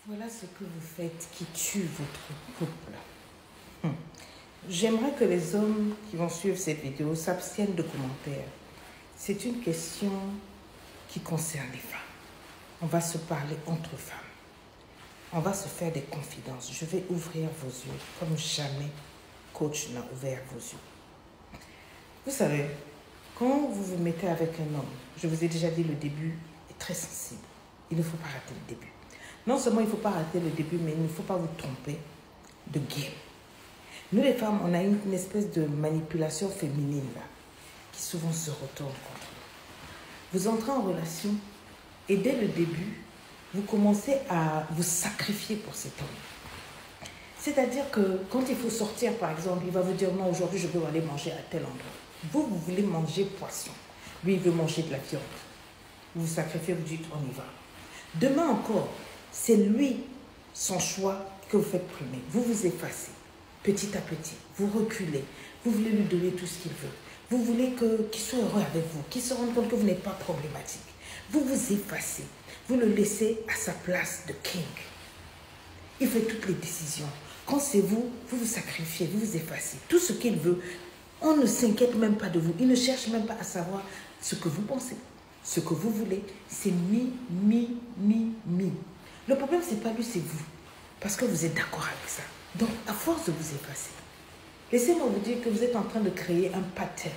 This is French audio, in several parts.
Voilà ce que vous faites qui tue votre couple. J'aimerais que les hommes qui vont suivre cette vidéo s'abstiennent de commentaires. C'est une question qui concerne les femmes. On va se parler entre femmes. On va se faire des confidences. Je vais ouvrir vos yeux comme jamais coach n'a ouvert vos yeux. Vous savez, quand vous vous mettez avec un homme, je vous ai déjà dit, le début est très sensible. Il ne faut pas rater le début. Non seulement il ne faut pas rater le début, mais il ne faut pas vous tromper de game. Nous les femmes, on a une espèce de manipulation féminine là, qui souvent se retourne contre nous. Vous entrez en relation et dès le début, vous commencez à vous sacrifier pour cet homme. C'est-à-dire que quand il faut sortir, par exemple, il va vous dire non, aujourd'hui je veux aller manger à tel endroit. Vous voulez manger poisson. Lui, il veut manger de la viande. Vous vous sacrifiez, vous dites on y va. Demain encore, c'est lui, son choix que vous faites primer. Vous vous effacez petit à petit. Vous reculez. Vous voulez lui donner tout ce qu'il veut. Vous voulez qu'il soit heureux avec vous, qu'il se rende compte que vous n'êtes pas problématique. Vous vous effacez. Vous le laissez à sa place de king. Il fait toutes les décisions. Quand c'est vous, vous vous sacrifiez, vous vous effacez. Tout ce qu'il veut, on ne s'inquiète même pas de vous. Il ne cherche même pas à savoir ce que vous pensez, ce que vous voulez. C'est mi. Le problème, ce n'est pas lui, c'est vous. Parce que vous êtes d'accord avec ça. Donc, à force de vous effacer, laissez-moi vous dire que vous êtes en train de créer un pattern.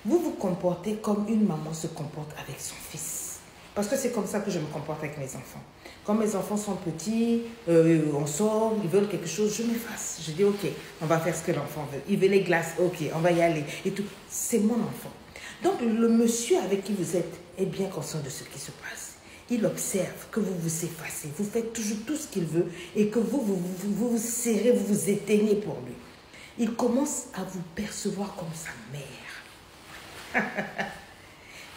Vous vous comportez comme une maman se comporte avec son fils. Parce que c'est comme ça que je me comporte avec mes enfants. Quand mes enfants sont petits, on sort, ils veulent quelque chose, je m'efface. Je dis, ok, on va faire ce que l'enfant veut. Il veut les glaces, ok, on va y aller. Et tout. C'est mon enfant. Donc, le monsieur avec qui vous êtes est bien conscient de ce qui se passe. Il observe que vous vous effacez, vous faites toujours tout ce qu'il veut et que vous serrez, vous vous éteignez pour lui. Il commence à vous percevoir comme sa mère.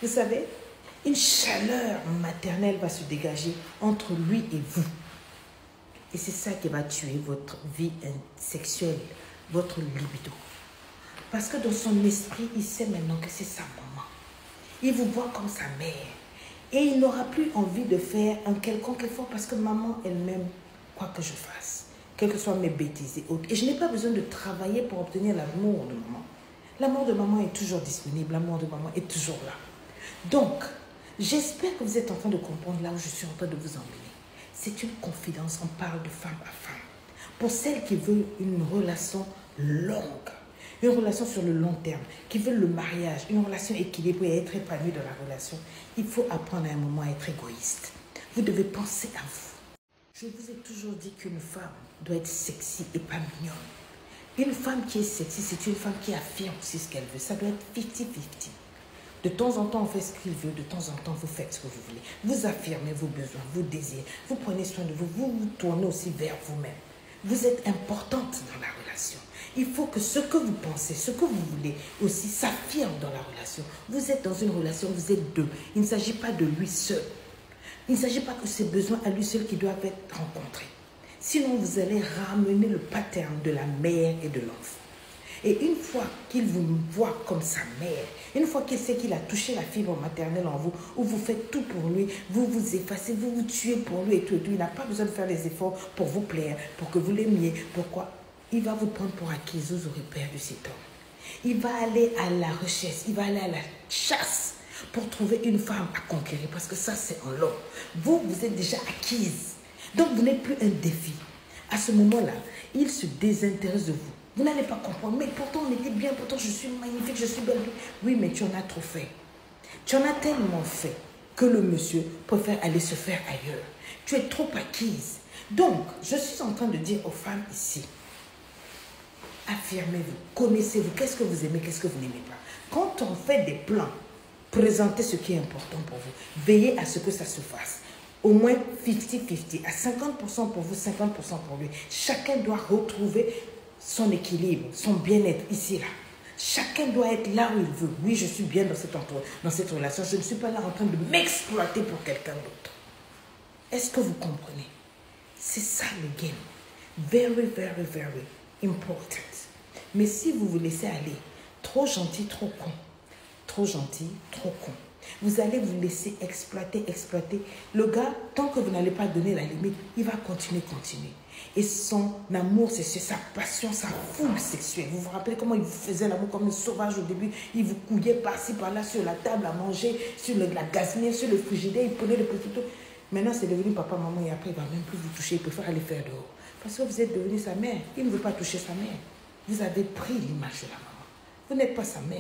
Vous savez, une chaleur maternelle va se dégager entre lui et vous. Et c'est ça qui va tuer votre vie sexuelle, votre libido. Parce que dans son esprit, il sait maintenant que c'est sa maman. Il vous voit comme sa mère. Et il n'aura plus envie de faire un quelconque effort parce que maman elle-même, quoi que je fasse, quelles que soient mes bêtises et autres. Et je n'ai pas besoin de travailler pour obtenir l'amour de maman. L'amour de maman est toujours disponible, l'amour de maman est toujours là. Donc, j'espère que vous êtes en train de comprendre là où je suis en train de vous emmener. C'est une confidence, on parle de femme à femme. Pour celles qui veulent une relation longue, une relation sur le long terme, qui veulent le mariage, une relation équilibrée et être épanouie dans la relation, il faut apprendre à un moment à être égoïste. Vous devez penser à vous. Je vous ai toujours dit qu'une femme doit être sexy et pas mignonne. Une femme qui est sexy, c'est une femme qui affirme aussi ce qu'elle veut. Ça doit être 50-50. De temps en temps, on fait ce qu'il veut. De temps en temps, vous faites ce que vous voulez. Vous affirmez vos besoins, vos désirs. Vous prenez soin de vous. Vous vous tournez aussi vers vous-même. Vous êtes importante dans la relation. Il faut que ce que vous pensez, ce que vous voulez aussi s'affirme dans la relation. Vous êtes dans une relation, vous êtes deux. Il ne s'agit pas de lui seul. Il ne s'agit pas que ses besoins à lui seul qui doivent être rencontrés. Sinon, vous allez ramener le pattern de la mère et de l'enfant. Et une fois qu'il vous voit comme sa mère, une fois qu'il sait qu'il a touché la fibre maternelle en vous, où vous faites tout pour lui, vous vous effacez, vous vous tuez pour lui et tout, il n'a pas besoin de faire des efforts pour vous plaire, pour que vous l'aimiez. Pourquoi? Il va vous prendre pour acquise, vous aurez perdu cet homme. Il va aller à la recherche, il va aller à la chasse pour trouver une femme à conquérir, parce que ça c'est en l'homme. Vous, vous êtes déjà acquise, donc vous n'êtes plus un défi. À ce moment-là, il se désintéresse de vous. Vous n'allez pas comprendre, mais pourtant on était bien, pourtant je suis magnifique, je suis belle. Oui, mais tu en as trop fait. Tu en as tellement fait que le monsieur préfère aller se faire ailleurs. Tu es trop acquise. Donc, je suis en train de dire aux femmes ici, affirmez-vous, connaissez-vous, qu'est-ce que vous aimez, qu'est-ce que vous n'aimez pas. Quand on fait des plans, présentez ce qui est important pour vous. Veillez à ce que ça se fasse. Au moins 50-50, à 50% pour vous, 50% pour lui. Chacun doit retrouver son équilibre, son bien-être ici, là. Chacun doit être là où il veut. Oui, je suis bien dans cette relation. Je ne suis pas là en train de m'exploiter pour quelqu'un d'autre. Est-ce que vous comprenez? C'est ça le game. Very, very, very important. Mais si vous vous laissez aller, trop gentil, trop con. Trop gentil, trop con. Vous allez vous laisser exploiter. Le gars, tant que vous n'allez pas donner la limite, il va continuer. Et son amour, c'est sa passion, sa foule sexuelle. Vous vous rappelez comment il vous faisait l'amour comme un sauvage au début? Il vous couillait par-ci, par-là, sur la table à manger, sur la gazinière, sur le frigidaire, il prenait le petit tout. Maintenant, c'est devenu papa, maman, et après, il ne va même plus vous toucher, il préfère aller faire dehors. Parce que vous êtes devenu sa mère. Il ne veut pas toucher sa mère. Vous avez pris l'image de la maman. Vous n'êtes pas sa mère.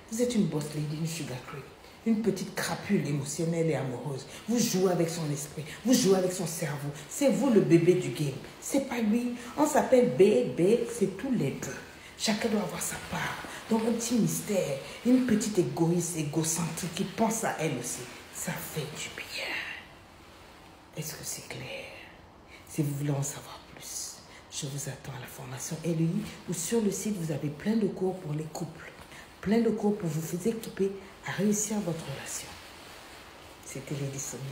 Vous êtes une boss lady, une sugar cream. Une petite crapule émotionnelle et amoureuse. Vous jouez avec son esprit. Vous jouez avec son cerveau. C'est vous le bébé du game. C'est pas lui. On s'appelle bébé. C'est tous les deux. Chacun doit avoir sa part. Donc un petit mystère. Une petite égoïste, égocentrique qui pense à elle aussi. Ça fait du bien. Est-ce que c'est clair? Si vous voulez en savoir plus, je vous attends à la formation LEI ou sur le site, vous avez plein de cours pour les couples. Plein de cours pour vous équiper à réussir votre relation. C'était Lady Sonia.